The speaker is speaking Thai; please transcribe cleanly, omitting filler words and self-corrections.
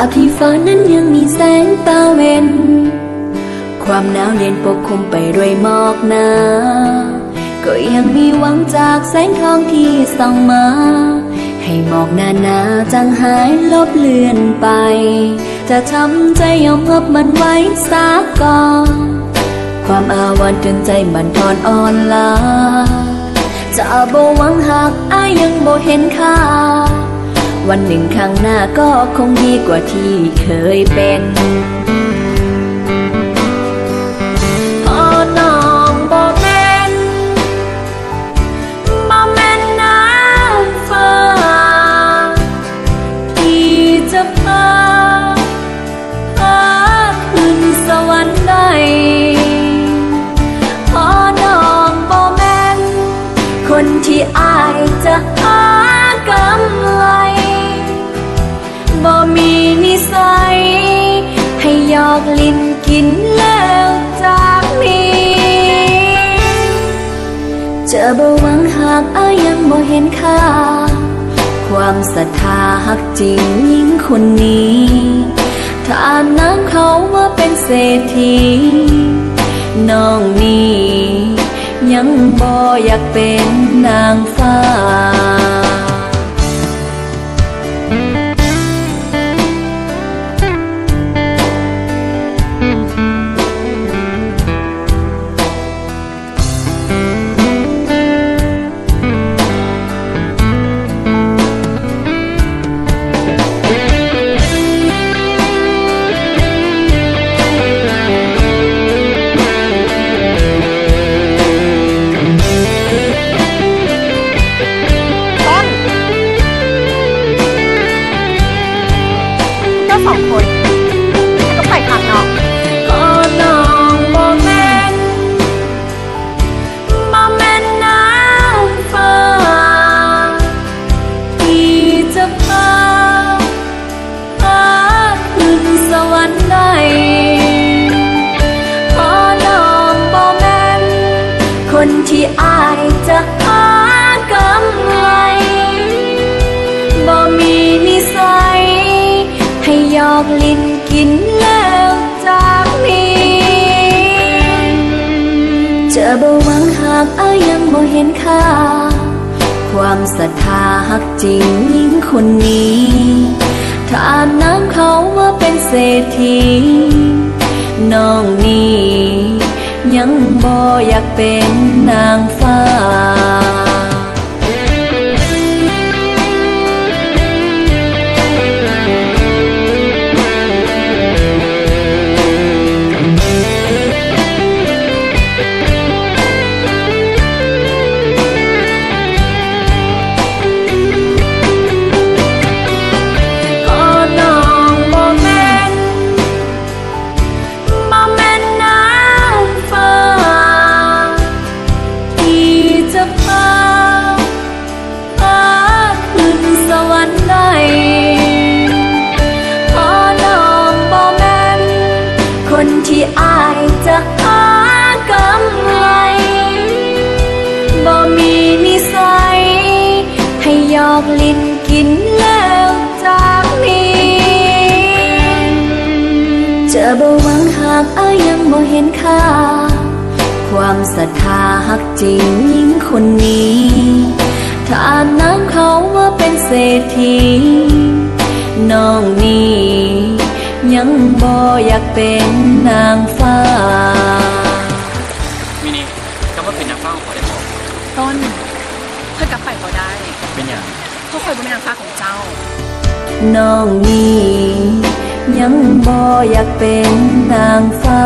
บที่ฟ้านั้นยังมีแสงตะเวนความหนาวเย็นปกคลุมไปด้วยหมอกหนาก็ยังมีหวังจากแสงทองที่ส่องมาให้หมอกหนาจางหายลบเลือนไปจะทำใจยอมรับมันไว้สักก่อนความอาวรณ์จนใจบั่นทอนอ่อนล้าจะบ่หวังหากอ้ายยังบ่เห็นค่าวันหนึ่งข้างหน้าก็คงดีกว่าที่เคยเป็นพอน้องบ่แม่นน้ำฟ้าที่จะพาขึ้นสวรรค์ได้พอน้องบ่แม่นคนที่อ้ายจะหากำไรบ่มีนิสัยให้หยอกลิ้นกินแล้วจากนี้จะบ่หวังหากอ้ายยังบ่เห็นค่าความศรัทธาฮักจริงหญิงคนนี้ถ้าน้ำเขาว่าเป็นเศรษฐีน้องนี้ยังบ่อยากเป็นนางฟ้า2 คนก็ไปข้างนอกก็น้องบ่แม่นน้ำฟ้าที่จะพาขึ้นสวรรค์ได้พอน้องบ่แม่นคนที่อ้ายจะหากำไรบ่มีนิสัยให้หยอกลิ้นกินแล้วจากนี้จะบ่หวังหากอ้ายยังบ่เห็นค่าความศรัทธาฮักจริงหญิงคนนี้ถ้าน้ำเขาว่าเป็นเศรษฐีน้องนี้ยังบ่อยากเป็นนางฟ้าคนที่อ้ายจะหากำไรบ่มีนิสัยให้หยอกลิ้นกินแล้วจากนี้จะบ่หวังหากอ้ายยังบ่เห็นค่าความศรัทธาฮักจริงหญิงคนนี้ถ้าน้ำเขาว่าเป็นเศรษฐีน้องนี้ยังบ่อยากเป็นนางฟ้ามินิคำว่าเป็นนางฟ้าของขอได้บอกต้นเพื่อกลับไปก็ได้เป็นอย่างเพราะคอยเป็นนางฟ้าของเจ้าน้องนี้ยังบ่อยากเป็นนางฟ้า